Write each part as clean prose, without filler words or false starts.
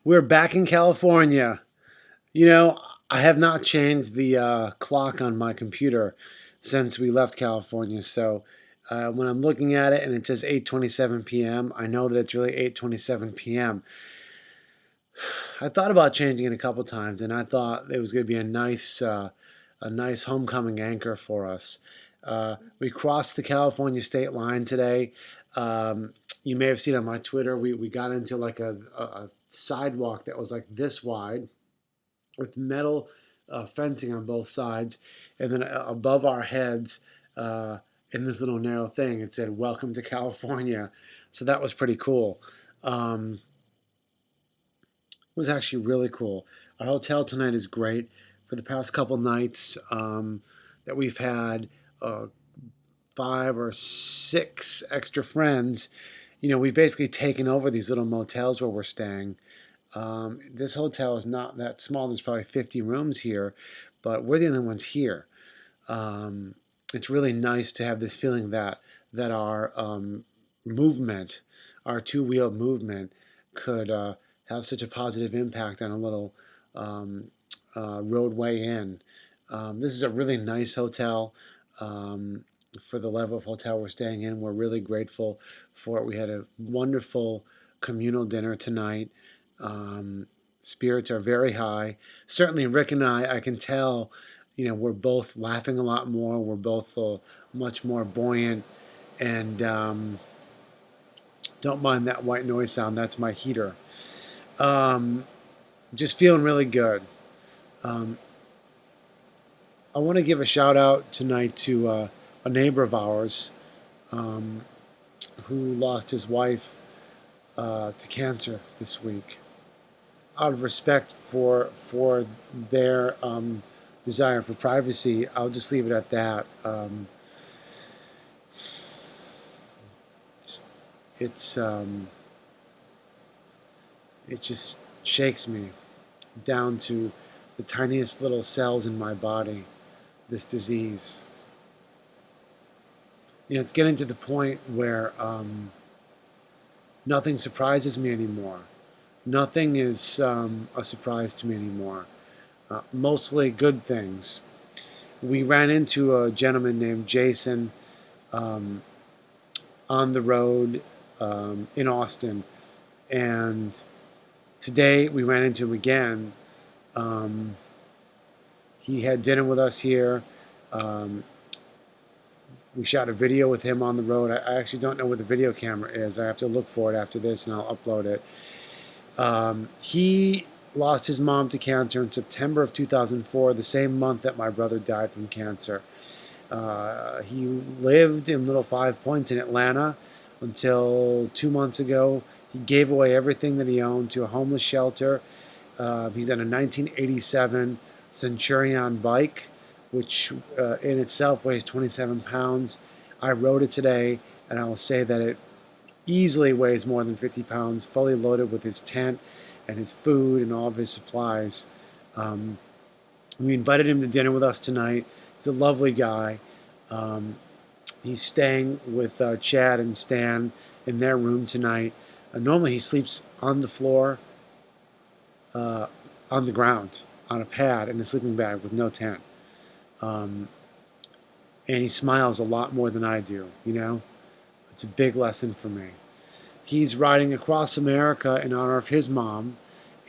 We're back in California. You know, I have not changed the clock on my computer since we left California. So when I'm looking at it and it says 8:27 p.m., I know that it's really 8:27 p.m. I thought about changing it a couple times, and I thought it was going to be a nice homecoming anchor for us. We crossed the California state line today. You may have seen on my Twitter, we got into like a sidewalk that was like this wide with metal fencing on both sides. And then above our heads, in this little narrow thing, it said, "Welcome to California." So that was pretty cool. It was actually really cool. Our hotel tonight is great. For the past couple nights that we've had, 5 or 6 extra friends, we've basically taken over these little motels where we're staying. This hotel is not that small. There's probably 50 rooms here, but we're the only ones here. It's really nice to have this feeling that our movement, our two-wheel movement, could have such a positive impact on a little roadway inn. This is a really nice hotel. For the level of hotel we're staying in, we're really grateful for it. We had a wonderful communal dinner tonight. Spirits are very high. Certainly, Rick and I can tell, we're both laughing a lot more. We're both much more buoyant, and don't mind that white noise sound. That's my heater. Just feeling really good. I want to give a shout out tonight to a neighbor of ours who lost his wife to cancer this week. Out of respect for their desire for privacy, I'll just leave it at that. It just shakes me down to the tiniest little cells in my body, this disease. It's getting to the point where nothing surprises me anymore. Nothing is a surprise to me anymore. Mostly good things. We ran into a gentleman named Jason on the road in Austin, and today we ran into him again. He had dinner with us here. We shot a video with him on the road. I actually don't know where the video camera is. I have to look for it after this, and I'll upload it. He lost his mom to cancer in September of 2004, the same month that my brother died from cancer. He lived in Little Five Points in Atlanta until 2 months ago. He gave away everything that he owned to a homeless shelter. He's on a 1987 Centurion bike, which in itself weighs 27 pounds. I rode it today, and I will say that it easily weighs more than 50 pounds, fully loaded with his tent and his food and all of his supplies. We invited him to dinner with us tonight. He's a lovely guy. He's staying with Chad and Stan in their room tonight. Normally he sleeps on the floor, on the ground, on a pad in a sleeping bag with no tent. And he smiles a lot more than I do, It's a big lesson for me. He's riding across America in honor of his mom,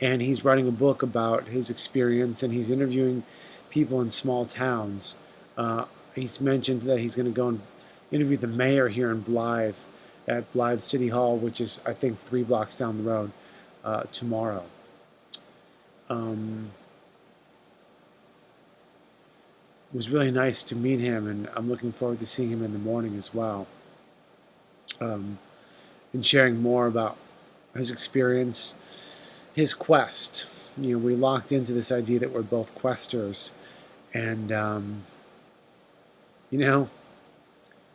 and he's writing a book about his experience, and he's interviewing people in small towns. He's mentioned that he's going to go and interview the mayor here in Blythe, at Blythe City Hall, which is, I think, 3 blocks down the road, tomorrow. It was really nice to meet him, and I'm looking forward to seeing him in the morning as well, and sharing more about his experience, his quest. We locked into this idea that we're both questers, and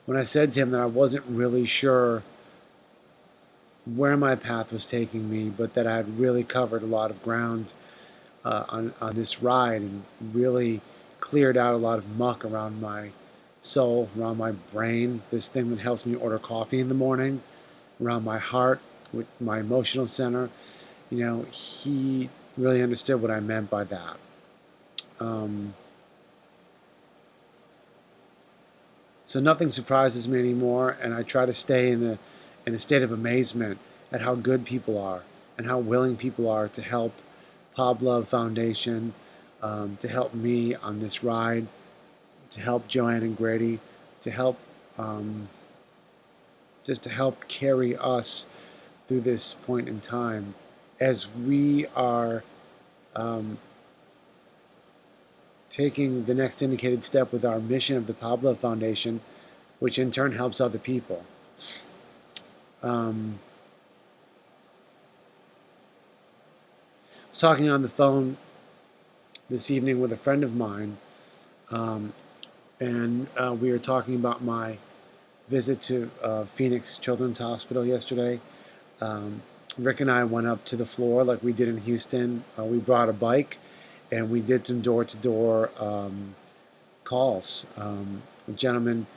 when I said to him that I wasn't really sure where my path was taking me, but that I had really covered a lot of ground on this ride and really cleared out a lot of muck around my soul, around my brain, this thing that helps me order coffee in the morning, around my heart, with my emotional center. he really understood what I meant by that. Um, so nothing surprises me anymore, and I try to stay in a state of amazement at how good people are and how willing people are to help Pablove Foundation, to help me on this ride, to help Joanne and Grady, to help um, just to help carry us through this point in time as we are um, taking the next indicated step with our mission of the Pablove Foundation, which in turn helps other people. I was talking on the phone this evening with a friend of mine, um, and we were talking about my visit to Phoenix Children's Hospital yesterday. Um, Rick and I went up to the floor like we did in Houston. We brought a bike, and we did some door-to-door calls. A gentleman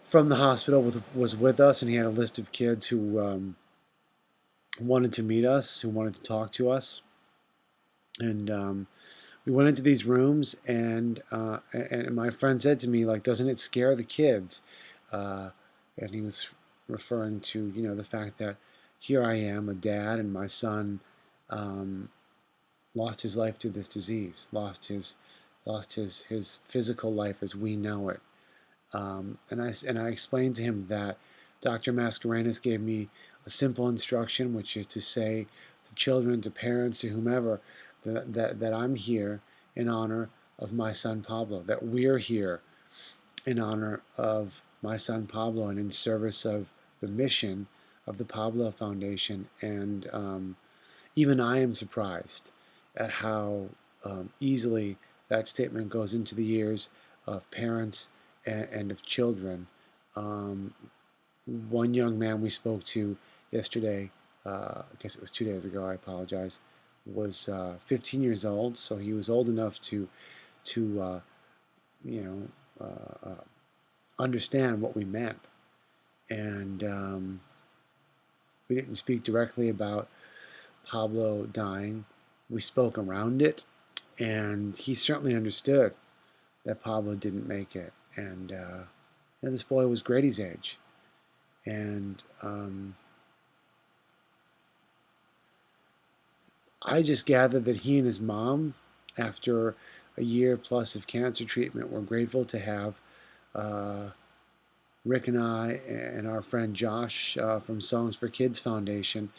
from the hospital was with us, and he had a list of kids who wanted to meet us, who wanted to talk to us. And we went into these rooms, and my friend said to me, like, doesn't it scare the kids? And he was referring to, the fact that here I am, a dad, and my son lost his life to this disease, lost his physical life as we know it. And I explained to him that Dr. Mascarenas gave me a simple instruction, which is to say to children, to parents, to whomever, that I'm here in honor of my son Pablo, that we're here in honor of my son Pablo and in service of the mission of the Pablove Foundation. And even I am surprised at how easily that statement goes into the ears of parents and of children. One young man we spoke to yesterday, I guess it was 2 days ago, I apologize, was 15 years old, so he was old enough to you know, understand what we meant. And we didn't speak directly about Pablo dying. We spoke around it, and he certainly understood that Pablo didn't make it. And this boy was Grady's age. And I just gathered that he and his mom, after a year plus of cancer treatment, were grateful to have Rick and I and our friend Josh from Songs for Kids Foundation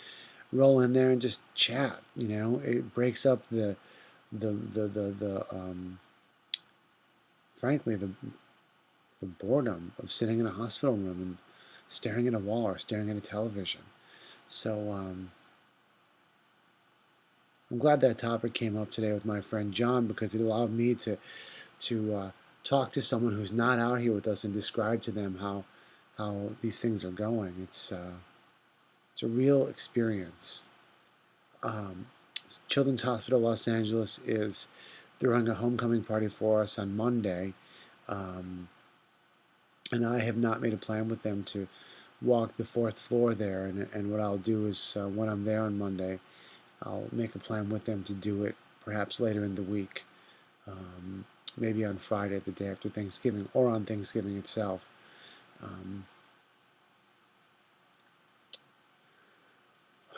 roll in there and just chat. It breaks up the frankly the boredom of sitting in a hospital room and staring at a wall or staring at a television. So I'm glad that topic came up today with my friend John, because it allowed me to talk to someone who's not out here with us and describe to them how these things are going. It's a real experience. Children's Hospital Los Angeles is throwing a homecoming party for us on Monday, and I have not made a plan with them to walk the 4th floor there. And what I'll do is when I'm there on Monday, I'll make a plan with them to do it perhaps later in the week, maybe on Friday, the day after Thanksgiving, or on Thanksgiving itself.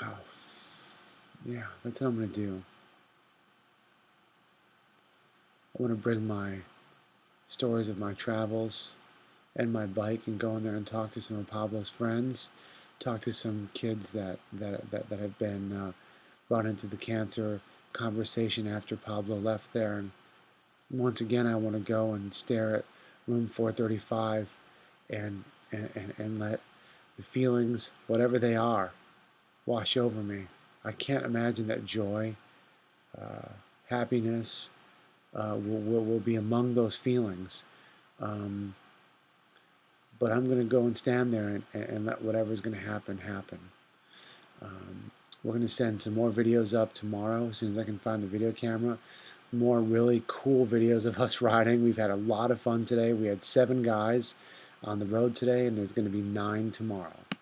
Wow. Yeah, that's what I'm going to do. I want to bring my stories of my travels and my bike and go in there and talk to some of Pablo's friends, talk to some kids that have been brought into the cancer conversation after Pablo left there. And once again, I want to go and stare at room 435 and let the feelings, whatever they are, wash over me. I can't imagine that joy, happiness will be among those feelings. But I'm going to go and stand there and let whatever's going to happen, happen. We're going to send some more videos up tomorrow as soon as I can find the video camera. More really cool videos of us riding. We've had a lot of fun today. We had 7 guys on the road today, and there's going to be 9 tomorrow.